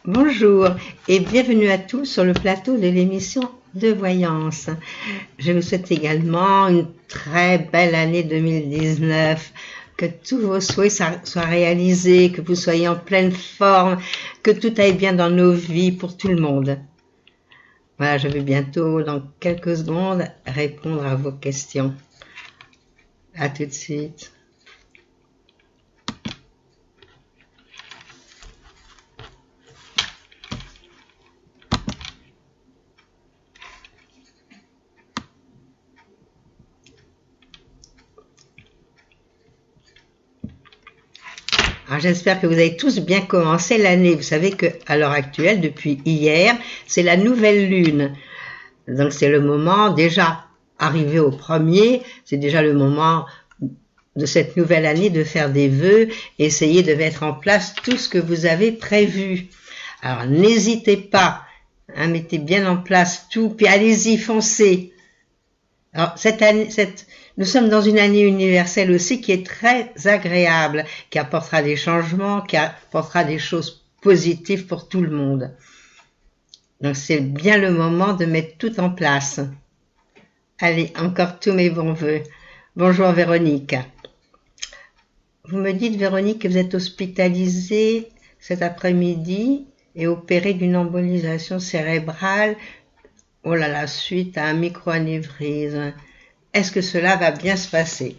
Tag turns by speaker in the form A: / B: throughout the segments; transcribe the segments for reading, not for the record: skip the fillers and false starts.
A: Bonjour et bienvenue à tous sur le plateau de l'émission de voyance. Je vous souhaite également une très belle année 2019, que tous vos souhaits soient réalisés, que vous soyez en pleine forme, que tout aille bien dans nos vies pour tout le monde. Voilà, je vais bientôt, dans quelques secondes, répondre à vos questions. À tout de suite. Alors, j'espère que vous avez tous bien commencé l'année. Vous savez qu'à l'heure actuelle, depuis hier, c'est la nouvelle lune. Donc c'est le moment, déjà arrivé au premier, c'est déjà le moment de cette nouvelle année de faire des vœux, essayer de mettre en place tout ce que vous avez prévu. Alors n'hésitez pas, mettez bien en place tout, puis allez-y, foncez. Alors nous sommes dans une année universelle aussi qui est très agréable, qui apportera des changements, qui apportera des choses positives pour tout le monde. Donc c'est bien le moment de mettre tout en place. Allez, encore tous mes bons voeux. Bonjour Véronique. Vous me dites Véronique que vous êtes hospitalisée cet après-midi et opérée d'une embolisation cérébrale. Oh là là, suite à un micro-anévrisme. Est-ce que cela va bien se passer?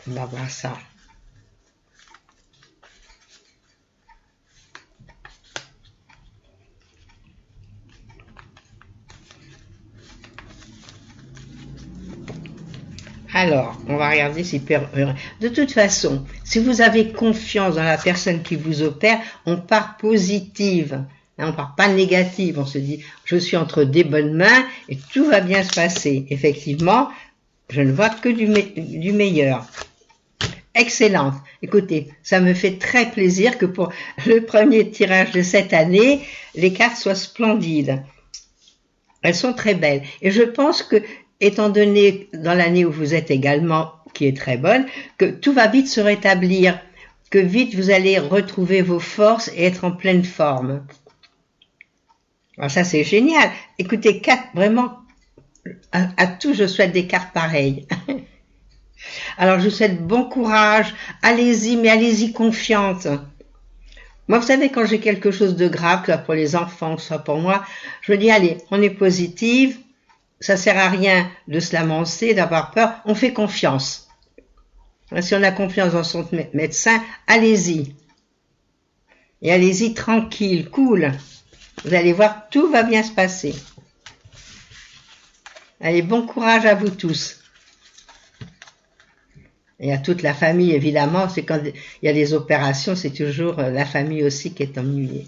A: On va voir ça. Alors, on va regarder si... De toute façon, si vous avez confiance dans la personne qui vous opère, on part positive. On ne part pas négative, on se dit « je suis entre des bonnes mains et tout va bien se passer ». Effectivement, je ne vois que du meilleur. Excellente. Écoutez, ça me fait très plaisir que pour le premier tirage de cette année, les cartes soient splendides. Elles sont très belles. Et je pense que, étant donné dans l'année où vous êtes également, qui est très bonne, que tout va vite se rétablir, que vite vous allez retrouver vos forces et être en pleine forme. Alors ça c'est génial. Écoutez, vraiment, à tous je souhaite des cartes pareilles. Alors je vous souhaite bon courage, allez-y, mais allez-y confiante. Moi vous savez quand j'ai quelque chose de grave, soit pour les enfants, soit pour moi, je me dis allez, on est positive, ça sert à rien de se lamenter, d'avoir peur, on fait confiance. Si on a confiance dans son médecin, allez-y. Et allez-y tranquille, cool. Vous allez voir, tout va bien se passer. Allez, bon courage à vous tous. Et à toute la famille, évidemment, c'est quand il y a des opérations, c'est toujours la famille aussi qui est ennuyée.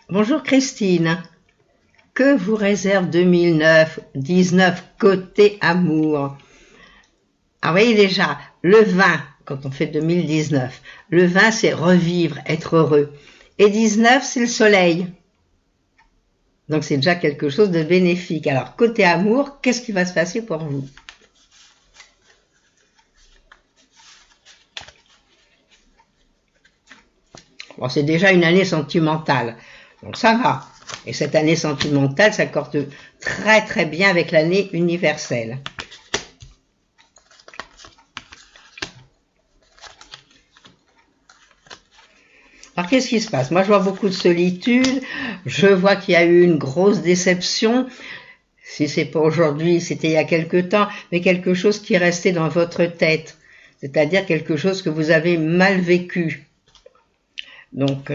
A: Bonjour Christine. Que vous réserve 2019 côté amour? Ah oui, déjà, le 20, quand on fait 2019, le 20 c'est revivre, être heureux. Et 19 c'est le soleil. Donc c'est déjà quelque chose de bénéfique. Alors côté amour, qu'est-ce qui va se passer pour vous? Bon, c'est déjà une année sentimentale, donc ça va. Et cette année sentimentale s'accorde très très bien avec l'année universelle. Alors qu'est-ce qui se passe? Moi je vois beaucoup de solitude, je vois qu'il y a eu une grosse déception, si c'est pas aujourd'hui, c'était il y a quelque temps, mais quelque chose qui est resté dans votre tête, c'est-à-dire quelque chose que vous avez mal vécu. Donc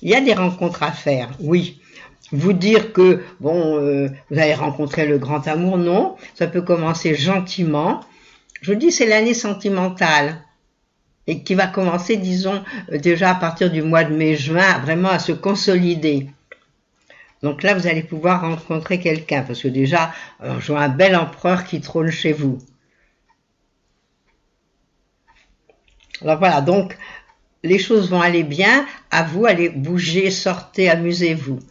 A: il y a des rencontres à faire, oui. Vous dire que bon, vous allez rencontrer le grand amour, non, ça peut commencer gentiment. Je vous dis c'est l'année sentimentale. Et qui va commencer, disons, déjà à partir du mois de mai-juin, vraiment à se consolider. Donc là, vous allez pouvoir rencontrer quelqu'un, parce que déjà, je vois un bel empereur qui trône chez vous. Alors voilà, donc, les choses vont aller bien, à vous, allez bouger, sortez, amusez-vous.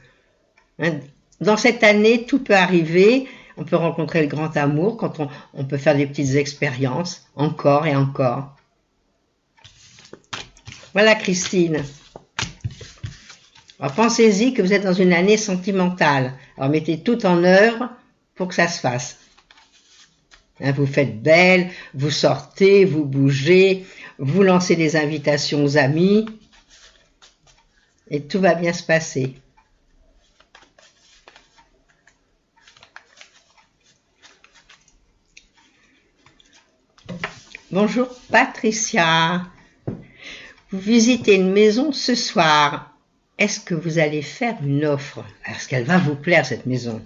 A: Dans cette année, tout peut arriver, On peut rencontrer le grand amour quand on peut faire des petites expériences, encore et encore. Voilà Christine. Alors pensez-y que vous êtes dans une année sentimentale. Alors mettez tout en œuvre pour que ça se fasse. Hein, vous faites belle, vous sortez, vous bougez, vous lancez des invitations aux amis et tout va bien se passer. Bonjour Patricia, vous visitez une maison ce soir. Est-ce que vous allez faire une offre? Est-ce qu'elle va vous plaire cette maison?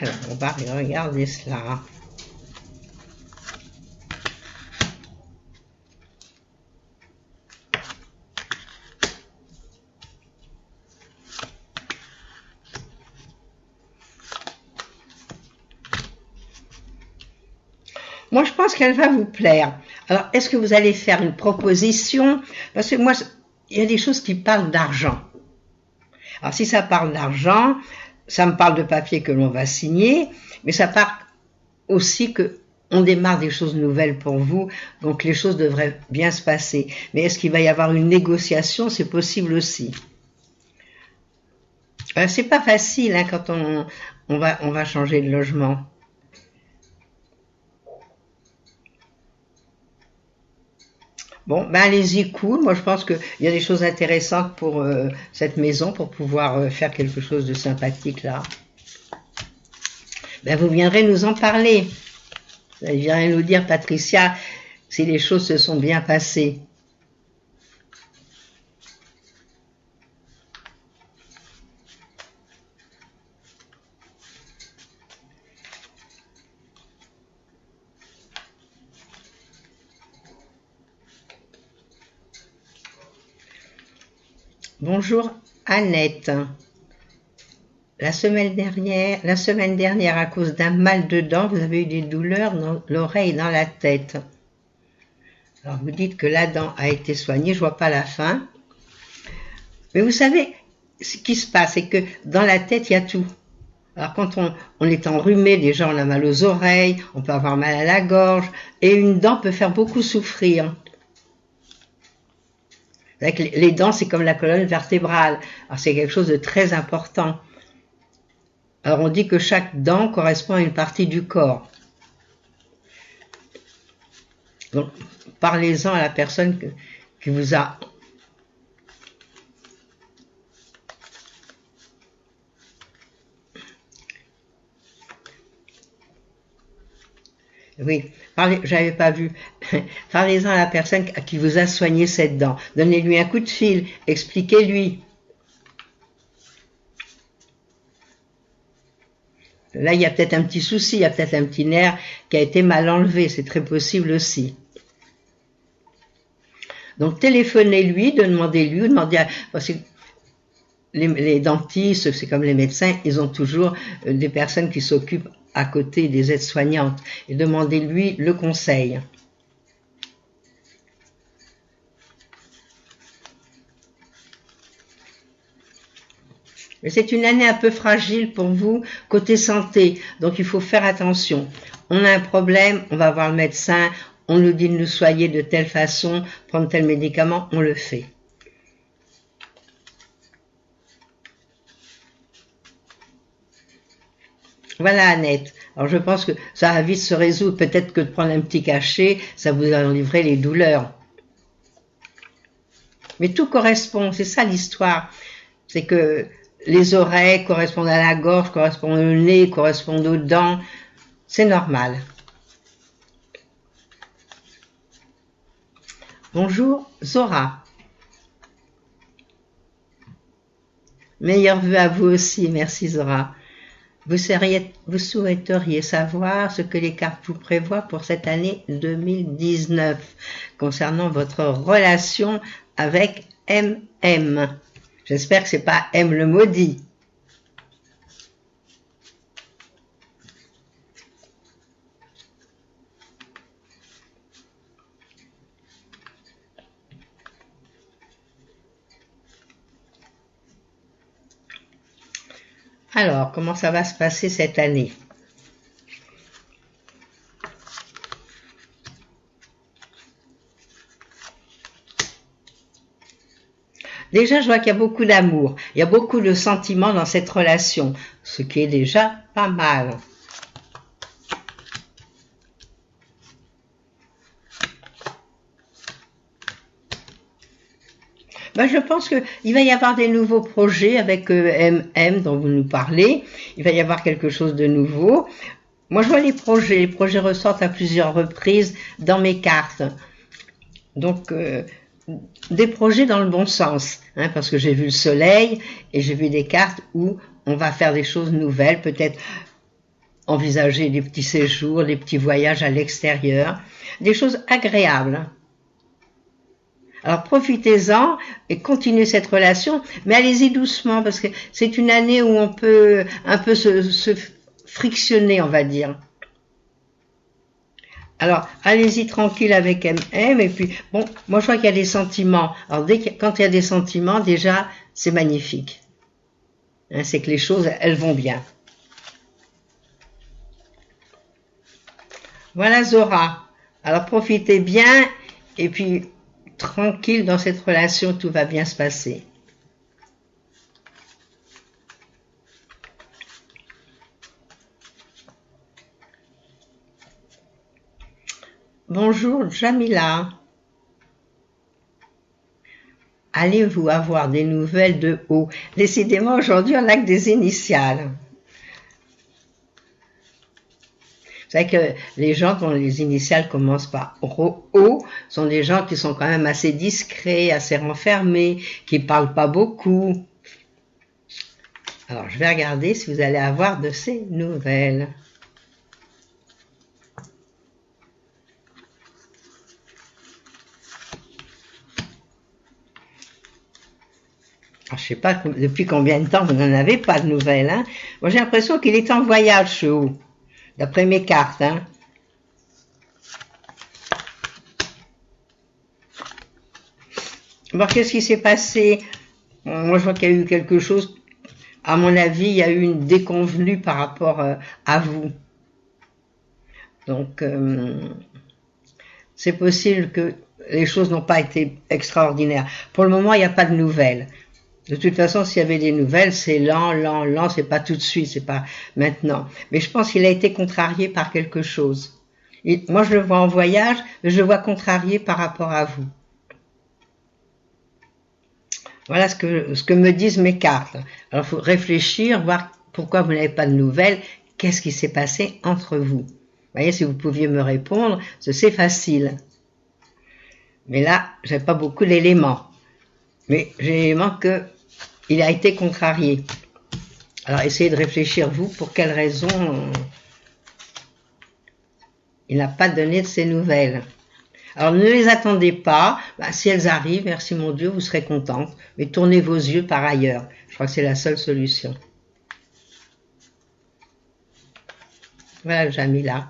A: Alors on va regarder cela. Moi, je pense qu'elle va vous plaire. Alors, est-ce que vous allez faire une proposition? Parce que moi, il y a des choses qui parlent d'argent. Alors, si ça parle d'argent, ça me parle de papier que l'on va signer, mais ça parle aussi que on démarre des choses nouvelles pour vous, donc les choses devraient bien se passer. Mais est-ce qu'il va y avoir une négociation? C'est possible aussi. C'est pas facile hein, quand on va changer de logement. Bon, ben allez-y, cool. Moi, je pense qu'il y a des choses intéressantes pour cette maison, pour pouvoir faire quelque chose de sympathique là. Ben, vous viendrez nous en parler. Vous viendrez nous dire, Patricia, si les choses se sont bien passées. Bonjour Annette. La semaine dernière, à cause d'un mal de dents, vous avez eu des douleurs dans l'oreille et dans la tête. Alors vous dites que la dent a été soignée, je vois pas la fin. Mais vous savez, ce qui se passe, c'est que dans la tête, il y a tout. Alors quand on est enrhumé, déjà on a mal aux oreilles, on peut avoir mal à la gorge, et une dent peut faire beaucoup souffrir. Les dents, c'est comme la colonne vertébrale. Alors c'est quelque chose de très important. Alors on dit que chaque dent correspond à une partie du corps. Donc parlez-en à la personne qui vous a... Oui, j'avais pas vu. Parlez-en à la personne qui vous a soigné cette dent. Donnez-lui un coup de fil, expliquez-lui. Là, il y a peut-être un petit souci, il y a peut-être un petit nerf qui a été mal enlevé, c'est très possible aussi. Donc, téléphonez-lui, demandez-lui, parce que les dentistes, c'est comme les médecins, ils ont toujours des personnes qui s'occupent à côté des aides-soignantes, et demandez-lui le conseil. Mais c'est une année un peu fragile pour vous, côté santé, donc il faut faire attention. On a un problème, on va voir le médecin, on nous dit de nous soigner de telle façon, prendre tel médicament, on le fait. Voilà Annette. Alors je pense que ça va vite se résoudre. Peut-être que de prendre un petit cachet, ça vous enlèverait les douleurs. Mais tout correspond, c'est ça l'histoire. C'est que les oreilles correspondent à la gorge, correspondent au nez, correspondent aux dents. C'est normal. Bonjour Zora. Meilleurs vœux à vous aussi, merci Zora. Vous souhaiteriez savoir ce que les cartes vous prévoient pour cette année 2019 concernant votre relation avec MM. J'espère que c'est pas M le maudit. Alors, comment ça va se passer cette année? Déjà, je vois qu'il y a beaucoup d'amour, il y a beaucoup de sentiments dans cette relation, ce qui est déjà pas mal. Ben, je pense qu'il va y avoir des nouveaux projets avec MM dont vous nous parlez, il va y avoir quelque chose de nouveau. Moi, je vois les projets ressortent à plusieurs reprises dans mes cartes. Donc, des projets dans le bon sens, hein, parce que j'ai vu le soleil et j'ai vu des cartes où on va faire des choses nouvelles, peut-être envisager des petits séjours, des petits voyages à l'extérieur, des choses agréables. Alors profitez-en et continuez cette relation, mais allez-y doucement parce que c'est une année où on peut un peu se frictionner, on va dire. Alors, allez-y tranquille avec MM, et puis, bon, moi je vois qu'il y a des sentiments. Alors, quand il y a des sentiments, déjà, c'est magnifique. Hein, c'est que les choses, elles vont bien. Voilà Zora. Alors, profitez bien, et puis, tranquille dans cette relation, tout va bien se passer. Bonjour Jamila. Allez-vous avoir des nouvelles de O? Décidément, aujourd'hui, on n'a que des initiales. Vous savez que les gens dont les initiales commencent par O sont des gens qui sont quand même assez discrets, assez renfermés, qui ne parlent pas beaucoup. Alors, je vais regarder si vous allez avoir de ces nouvelles. Alors, je ne sais pas depuis combien de temps vous n'en avez pas de nouvelles. Hein. Moi, j'ai l'impression qu'il est en voyage, ce haut, d'après mes cartes. Hein. Bon, qu'est-ce qui s'est passé? Moi, je vois qu'il y a eu quelque chose. À mon avis, il y a eu une déconvenue par rapport à vous. Donc, c'est possible que les choses n'ont pas été extraordinaires. Pour le moment, il n'y a pas de nouvelles. De toute façon, s'il y avait des nouvelles, c'est lent, c'est pas tout de suite, c'est pas maintenant. Mais je pense qu'il a été contrarié par quelque chose. Et moi, je le vois en voyage, mais je le vois contrarié par rapport à vous. Voilà ce que me disent mes cartes. Alors, il faut réfléchir, voir pourquoi vous n'avez pas de nouvelles, qu'est-ce qui s'est passé entre vous. Vous voyez, si vous pouviez me répondre, c'est facile. Mais là, j'ai pas beaucoup d'éléments. Mais j'ai l'élément que il a été contrarié. Alors, essayez de réfléchir, vous, pour quelle raison il n'a pas donné de ces nouvelles. Alors, ne les attendez pas. Bah, si elles arrivent, merci mon Dieu, vous serez contente. Mais tournez vos yeux par ailleurs. Je crois que c'est la seule solution. Voilà, Jamila.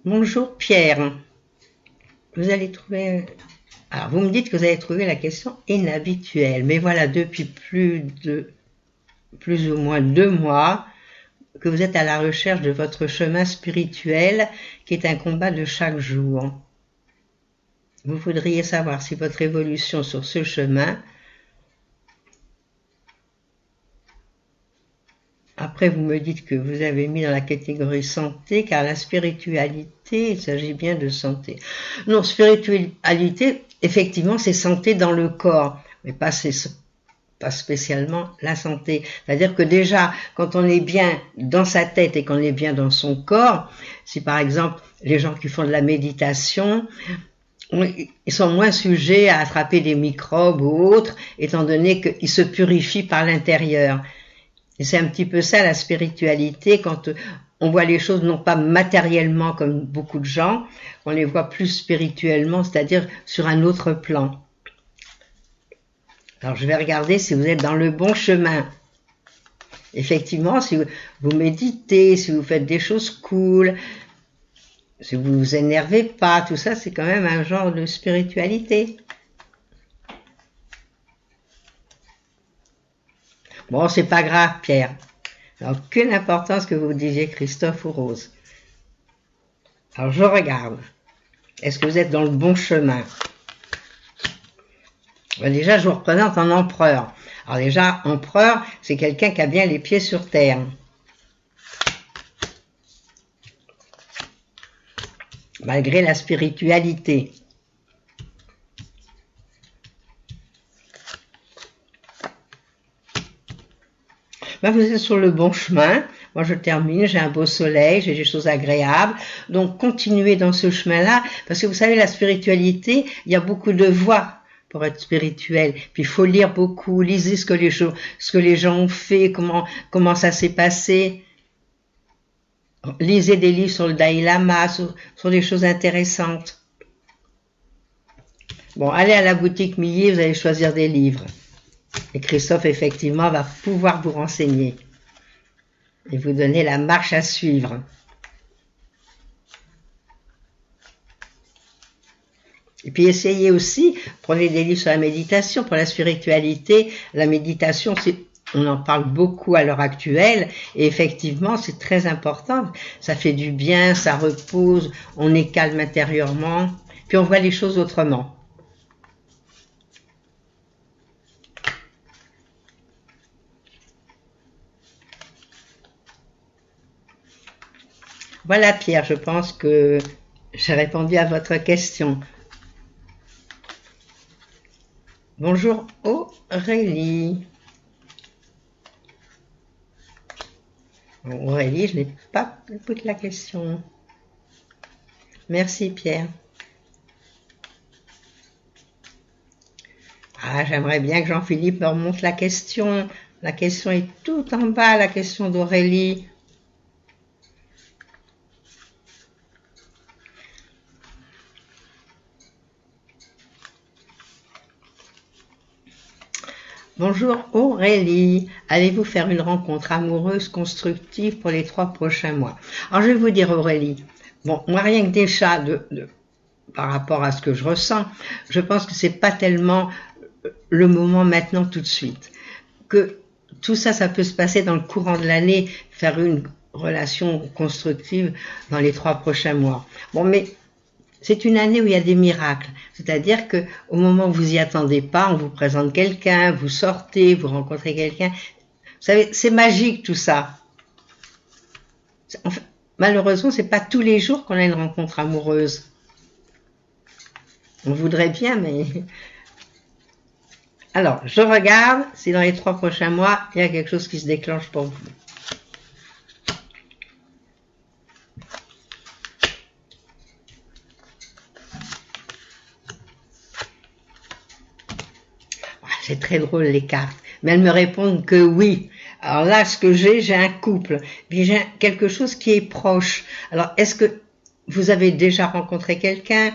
A: Bonjour Pierre. Vous allez trouver... Alors, vous me dites que vous avez trouvé la question inhabituelle. Mais voilà, depuis plus ou moins 2 mois que vous êtes à la recherche de votre chemin spirituel, qui est un combat de chaque jour. Vous voudriez savoir si votre évolution sur ce chemin... Après, vous me dites que vous avez mis dans la catégorie santé, car la spiritualité, il s'agit bien de santé. Non, spiritualité, effectivement, c'est santé dans le corps, mais pas spécialement la santé. C'est-à-dire que déjà, quand on est bien dans sa tête et qu'on est bien dans son corps, si par exemple, les gens qui font de la méditation, ils sont moins sujets à attraper des microbes ou autres, étant donné qu'ils se purifient par l'intérieur. Et c'est un petit peu ça la spiritualité, quand on voit les choses non pas matériellement comme beaucoup de gens, on les voit plus spirituellement, c'est-à-dire sur un autre plan. Alors je vais regarder si vous êtes dans le bon chemin. Effectivement, si vous méditez, si vous faites des choses cool, si vous vous énervez pas, tout ça, c'est quand même un genre de spiritualité. Bon, c'est pas grave, Pierre. Ça n'a aucune importance que vous disiez Christophe ou Rose. Alors, je regarde. Est-ce que vous êtes dans le bon chemin? Déjà, je vous représente un empereur. Alors déjà, empereur, c'est quelqu'un qui a bien les pieds sur terre. Malgré la spiritualité. Ben, vous êtes sur le bon chemin. Moi, je termine, j'ai un beau soleil, j'ai des choses agréables. Donc, continuez dans ce chemin-là, parce que vous savez, la spiritualité, il y a beaucoup de voies pour être spirituel. Puis, il faut lire beaucoup, lisez ce que les gens ont fait, comment ça s'est passé. Lisez des livres sur le Dalai Lama, sur des choses intéressantes. Bon, allez à la boutique Millet, vous allez choisir des livres. Et Christophe, effectivement, va pouvoir vous renseigner et vous donner la marche à suivre. Et puis essayez aussi, prenez des livres sur la méditation, pour la spiritualité. La méditation, on en parle beaucoup à l'heure actuelle, et effectivement, c'est très important. Ça fait du bien, ça repose, on est calme intérieurement, puis on voit les choses autrement. Voilà, Pierre, je pense que j'ai répondu à votre question. Bonjour Aurélie. Aurélie, je n'ai pas écouté la question. Merci Pierre. Ah, j'aimerais bien que Jean-Philippe me remonte la question. La question est tout en bas, la question d'Aurélie. Bonjour Aurélie, allez-vous faire une rencontre amoureuse constructive pour les 3 prochains mois? Alors je vais vous dire Aurélie, bon, moi rien que déjà par rapport à ce que je ressens, je pense que c'est pas tellement le moment maintenant tout de suite. Que tout ça, ça peut se passer dans le courant de l'année, faire une relation constructive dans les 3 prochains mois. Bon, mais c'est une année où il y a des miracles. C'est-à-dire que au moment où vous y attendez pas, on vous présente quelqu'un, vous sortez, vous rencontrez quelqu'un. Vous savez, c'est magique tout ça. Enfin, malheureusement, c'est pas tous les jours qu'on a une rencontre amoureuse. On voudrait bien, mais... Alors, je regarde si dans les 3 prochains mois, il y a quelque chose qui se déclenche pour vous. C'est très drôle les cartes, mais elles me répondent que oui. Alors là, ce que j'ai un couple, puis j'ai quelque chose qui est proche. Alors, est-ce que vous avez déjà rencontré quelqu'un?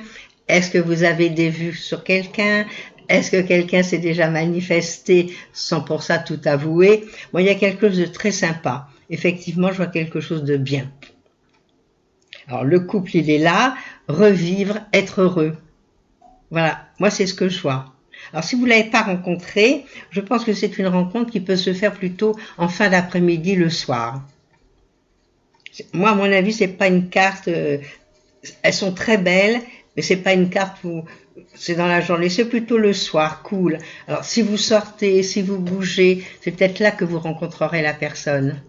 A: Est-ce que vous avez des vues sur quelqu'un? Est-ce que quelqu'un s'est déjà manifesté sans pour ça tout avouer? Bon, il y a quelque chose de très sympa. Effectivement, je vois quelque chose de bien. Alors, le couple, il est là, revivre, être heureux. Voilà, moi, c'est ce que je vois. Alors, si vous ne l'avez pas rencontré, je pense que c'est une rencontre qui peut se faire plutôt en fin d'après-midi, le soir. Moi, à mon avis, c'est pas une carte... elles sont très belles, mais c'est pas une carte où c'est dans la journée. C'est plutôt le soir, cool. Alors, si vous sortez, si vous bougez, c'est peut-être là que vous rencontrerez la personne.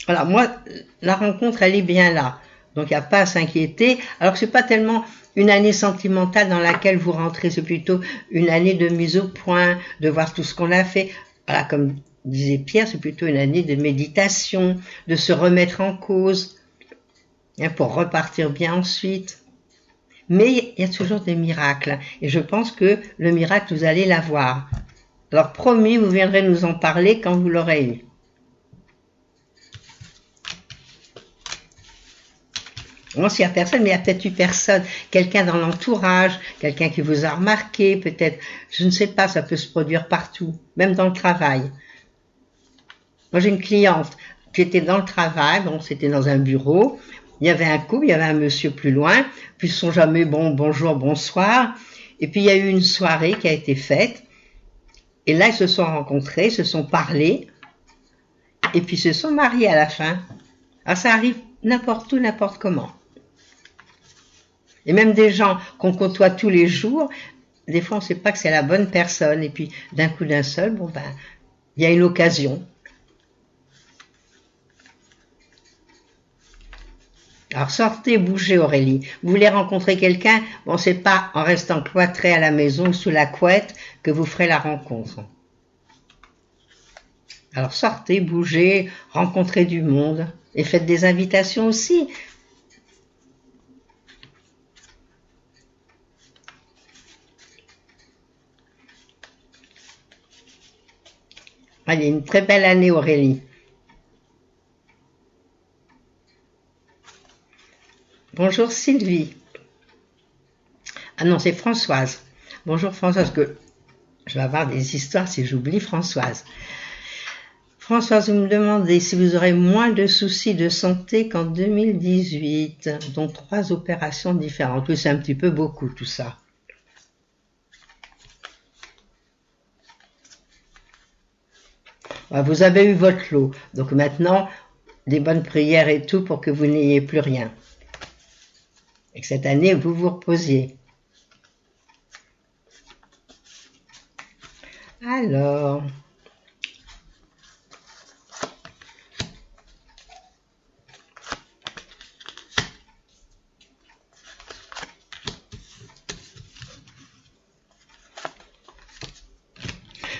A: Voilà, moi, la rencontre, elle est bien là. Donc, il n'y a pas à s'inquiéter. Alors que c'est pas tellement une année sentimentale dans laquelle vous rentrez, c'est plutôt une année de mise au point, de voir tout ce qu'on a fait. Voilà, comme disait Pierre, c'est plutôt une année de méditation, de se remettre en cause, hein, pour repartir bien ensuite. Mais il y a toujours des miracles. Et je pense que le miracle, vous allez l'avoir. Alors, promis, vous viendrez nous en parler quand vous l'aurez eu. Moi, s'il n'y a personne, mais il y a peut-être eu personne, quelqu'un dans l'entourage, quelqu'un qui vous a remarqué, peut-être, je ne sais pas, ça peut se produire partout, même dans le travail. Moi, j'ai une cliente, qui était dans le travail, bon, c'était dans un bureau, il y avait un couple, il y avait un monsieur plus loin, puis ils se sont jamais bonjour, bonsoir, et puis il y a eu une soirée qui a été faite, et là ils se sont rencontrés, se sont parlé, et puis se sont mariés à la fin. Alors ça arrive n'importe où, n'importe comment. Et même des gens qu'on côtoie tous les jours, des fois on ne sait pas que c'est la bonne personne, et puis d'un coup d'un seul, bon ben, il y a une occasion. Alors sortez, bougez Aurélie. Vous voulez rencontrer quelqu'un, bon c'est pas en restant cloîtré à la maison ou sous la couette que vous ferez la rencontre. Alors sortez, bougez, rencontrez du monde et faites des invitations aussi. Allez, une très belle année Aurélie. Bonjour Sylvie. Ah non, c'est Françoise. Bonjour Françoise, parce que je vais avoir des histoires si j'oublie Françoise. Françoise, vous me demandez si vous aurez moins de soucis de santé qu'en 2018, dont 3 opérations différentes. Oui, c'est un petit peu beaucoup tout ça. Vous avez eu votre lot, donc maintenant, des bonnes prières et tout pour que vous n'ayez plus rien. Et que cette année, vous vous reposiez. Alors...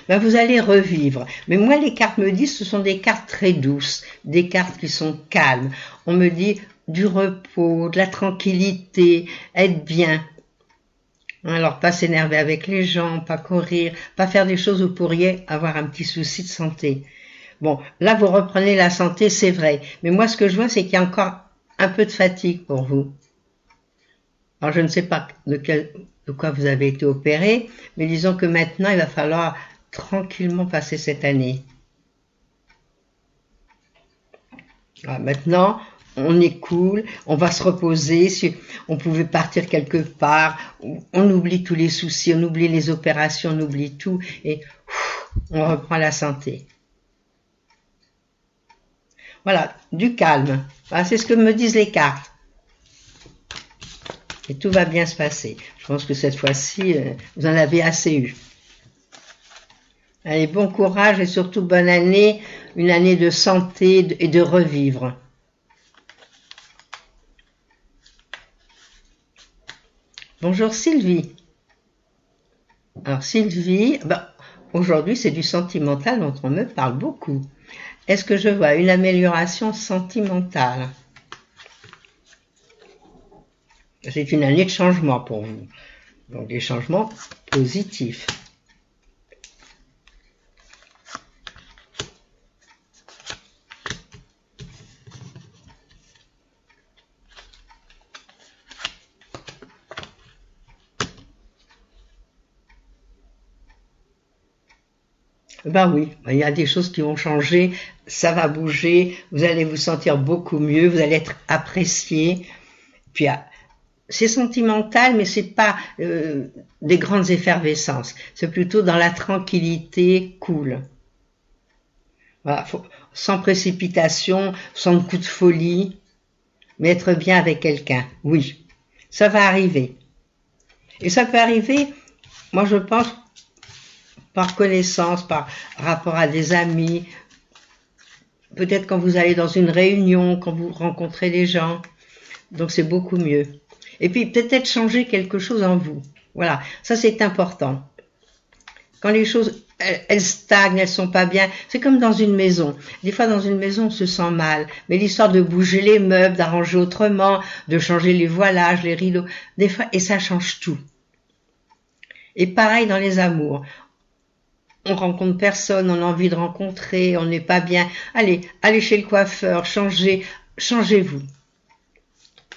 A: ben vous allez revivre. Mais moi, les cartes me disent, ce sont des cartes très douces, des cartes qui sont calmes. On me dit du repos, de la tranquillité, être bien. Alors, pas s'énerver avec les gens, pas courir, pas faire des choses où vous pourriez avoir un petit souci de santé. Bon, là, vous reprenez la santé, c'est vrai. Mais moi, ce que je vois, c'est qu'il y a encore un peu de fatigue pour vous. Alors, je ne sais pas de quoi vous avez été opéré, mais disons que maintenant, il va falloir tranquillement passer cette année. Alors maintenant, on est cool, on va se reposer, si on pouvait partir quelque part, on oublie tous les soucis, on oublie les opérations, on oublie tout, et on reprend la santé. Voilà, du calme. Voilà, c'est ce que me disent les cartes. Et tout va bien se passer. Je pense que cette fois-ci, vous en avez assez eu. Allez, bon courage et surtout bonne année, une année de santé et de revivre. Bonjour Sylvie. Alors Sylvie, aujourd'hui c'est du sentimental dont on me parle beaucoup. Est-ce que je vois une amélioration sentimentale? C'est une année de changement pour vous. Donc des changements positifs. Ben oui, il y a des choses qui vont changer, ça va bouger, vous allez vous sentir beaucoup mieux, vous allez être apprécié. Puis c'est sentimental, mais c'est pas des grandes effervescences. C'est plutôt dans la tranquillité, cool. Voilà, sans précipitation, sans coup de folie, mais être bien avec quelqu'un. Oui, ça va arriver. Et ça peut arriver, moi je pense, par connaissance, par rapport à des amis, peut-être quand vous allez dans une réunion, quand vous rencontrez des gens. Donc c'est beaucoup mieux. Et puis peut-être changer quelque chose en vous. Voilà, ça c'est important. Quand les choses, elles stagnent, elles sont pas bien, c'est comme dans une maison. Des fois dans une maison on se sent mal, mais l'histoire de bouger les meubles, d'arranger autrement, de changer les voilages, les rideaux, des fois, et ça change tout. Et pareil dans les amours. On rencontre personne, on a envie de rencontrer, on n'est pas bien. Allez chez le coiffeur, changez-vous.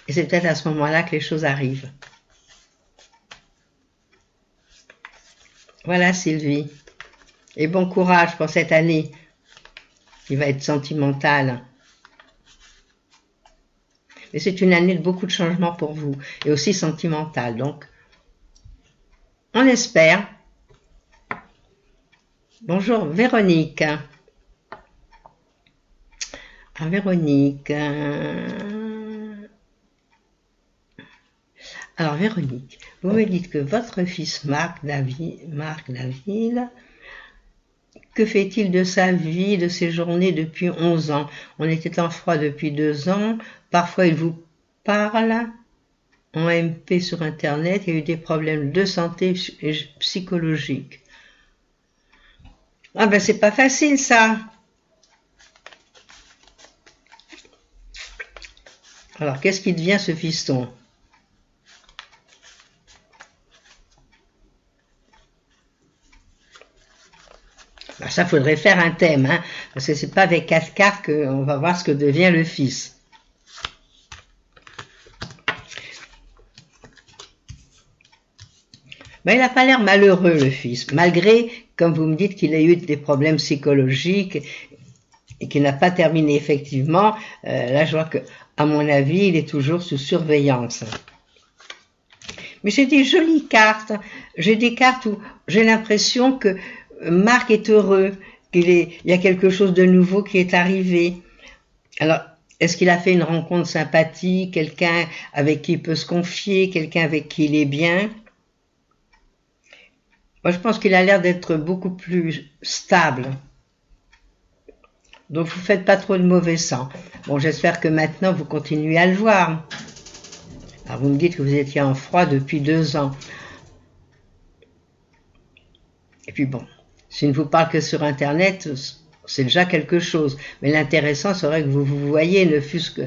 A: Et c'est peut-être à ce moment-là que les choses arrivent. Voilà Sylvie. Et bon courage pour cette année qui va être sentimentale. Et c'est une année de beaucoup de changements pour vous, et aussi sentimentale. Donc, on espère. Bonjour Véronique. Ah, Véronique. Alors Véronique, vous me dites que votre fils Marc David, que fait-il de sa vie, de ses journées depuis 11 ans? On était en froid depuis 2 ans, parfois il vous parle en MP sur Internet, il y a eu des problèmes de santé et psychologiques. Ah ben c'est pas facile ça. Alors qu'est-ce qui devient ce fiston? Ben, ça faudrait faire un thème, hein, parce que c'est pas avec 4 cartes qu'on va voir ce que devient le fils. Ben, il n'a pas l'air malheureux le fils, malgré, comme vous me dites, qu'il a eu des problèmes psychologiques et qu'il n'a pas terminé effectivement. Là je vois que, à mon avis, il est toujours sous surveillance. Mais j'ai des jolies cartes, j'ai des cartes où j'ai l'impression que Marc est heureux, il y a quelque chose de nouveau qui est arrivé. Alors, est-ce qu'il a fait une rencontre sympathique, quelqu'un avec qui il peut se confier, quelqu'un avec qui il est bien? Moi, je pense qu'il a l'air d'être beaucoup plus stable. Donc, vous ne faites pas trop de mauvais sang. Bon, j'espère que maintenant, vous continuez à le voir. Alors, vous me dites que vous étiez en froid depuis 2 ans. Et puis bon, s'il ne vous parle que sur Internet, c'est déjà quelque chose. Mais l'intéressant serait que vous vous voyez, ne fût-ce que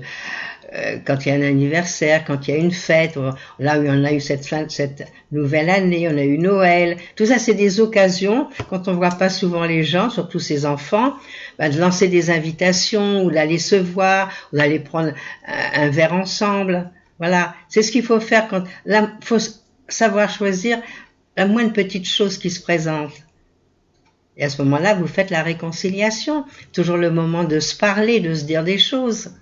A: quand il y a un anniversaire, quand il y a une fête. Là où on a eu cette nouvelle année, on a eu Noël. Tout ça, c'est des occasions, quand on ne voit pas souvent les gens, surtout ses enfants, de lancer des invitations, ou d'aller se voir, ou d'aller prendre un verre ensemble. Voilà, c'est ce qu'il faut faire. Là, il faut savoir choisir la moindre petite chose qui se présente. Et à ce moment-là, vous faites la réconciliation. Toujours le moment de se parler, de se dire des choses.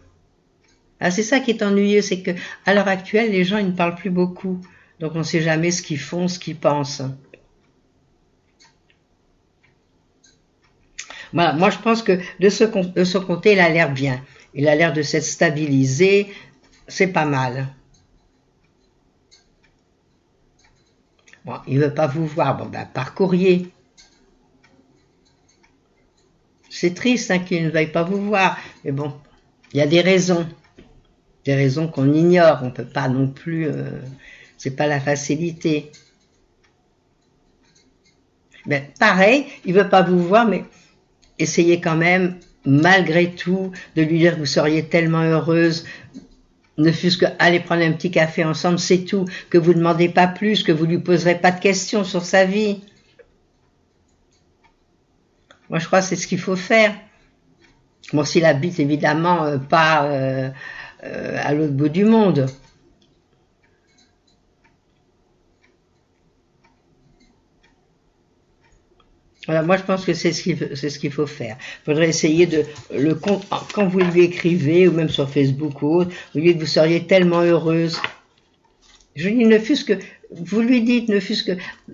A: Ah, c'est ça qui est ennuyeux, c'est que à l'heure actuelle, les gens ils ne parlent plus beaucoup. Donc on ne sait jamais ce qu'ils font, ce qu'ils pensent. Voilà, moi je pense que de ce côté, il a l'air bien. Il a l'air de s'être stabilisé, c'est pas mal. Bon, il ne veut pas vous voir, bon ben par courrier. C'est triste hein, qu'il ne veuille pas vous voir, mais bon, il y a des raisons qu'on ignore, on ne peut pas non plus, c'est pas la facilité. Mais pareil, il ne veut pas vous voir, mais essayez quand même, malgré tout, de lui dire que vous seriez tellement heureuse, ne fût-ce qu'aller prendre un petit café ensemble, c'est tout, que vous ne demandez pas plus, que vous ne lui poserez pas de questions sur sa vie. Moi, je crois que c'est ce qu'il faut faire. Bon, s'il habite évidemment pas à l'autre bout du monde. Voilà, moi je pense que c'est ce qu'il faut faire. Il faudrait essayer de quand vous lui écrivez, ou même sur Facebook ou autre, vous lui dites que vous seriez tellement heureuse. Je dis, ne fût-ce que, vous lui dites, ne fût-ce que,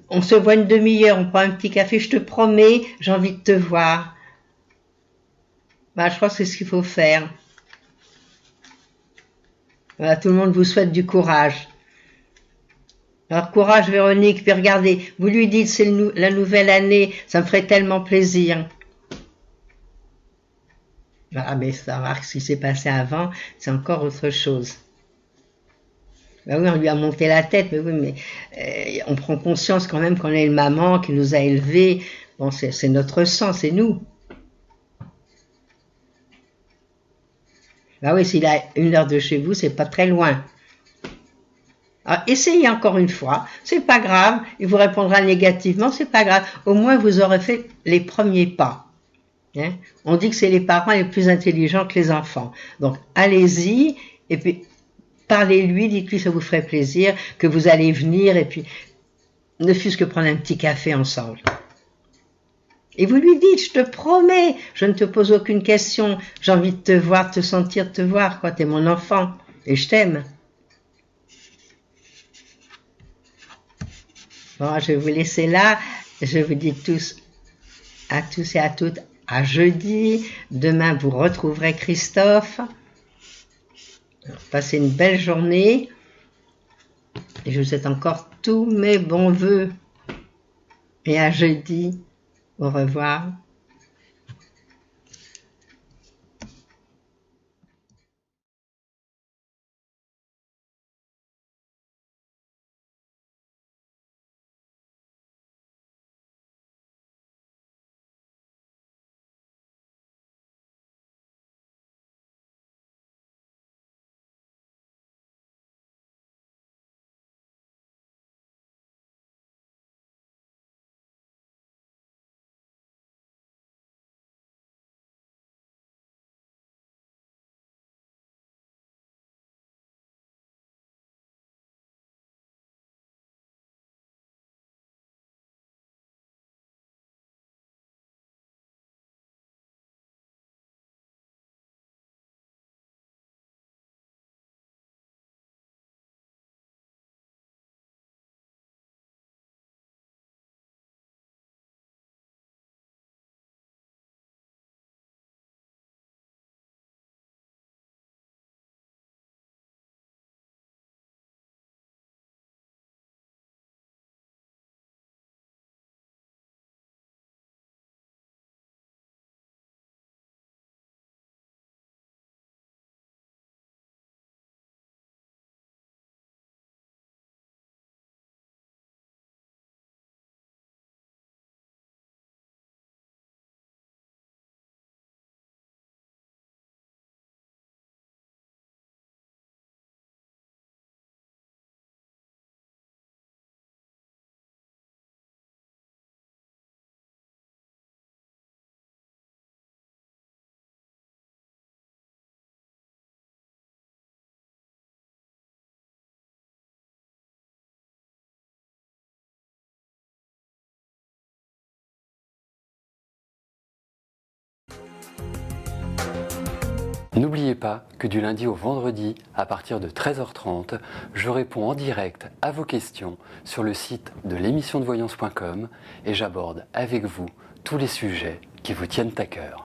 A: on se voit une demi-heure, on prend un petit café, je te promets, j'ai envie de te voir. Bah, je crois que c'est ce qu'il faut faire. Voilà, tout le monde vous souhaite du courage. Alors, courage Véronique, puis regardez, vous lui dites, c'est la nouvelle année, ça me ferait tellement plaisir. Ah, mais savoir ce qui s'est passé avant, c'est encore autre chose. Ben oui, on lui a monté la tête, mais oui, mais on prend conscience quand même qu'on a une maman qui nous a élevés. Bon, c'est notre sang, c'est nous. Ben oui, s'il a 1 heure de chez vous, c'est pas très loin. Alors, essayez encore une fois, c'est pas grave, il vous répondra négativement, c'est pas grave. Au moins, vous aurez fait les premiers pas. Hein? On dit que c'est les parents les plus intelligents que les enfants. Donc, allez-y, et puis parlez-lui, dites-lui ça vous ferait plaisir, que vous allez venir, et puis ne fût-ce que prendre un petit café ensemble. Et vous lui dites, je te promets, je ne te pose aucune question, j'ai envie de te voir, de te sentir, de te voir, quoi, t'es mon enfant. Et je t'aime. Bon, je vais vous laisser là. Je vous dis à tous et à toutes, à jeudi. Demain, vous retrouverez Christophe. Alors, passez une belle journée. Et je vous souhaite encore tous mes bons vœux. Et à jeudi. Au revoir.
B: N'oubliez pas que du lundi au vendredi, à partir de 13h30, je réponds en direct à vos questions sur le site de l'émissiondevoyance.com et j'aborde avec vous tous les sujets qui vous tiennent à cœur.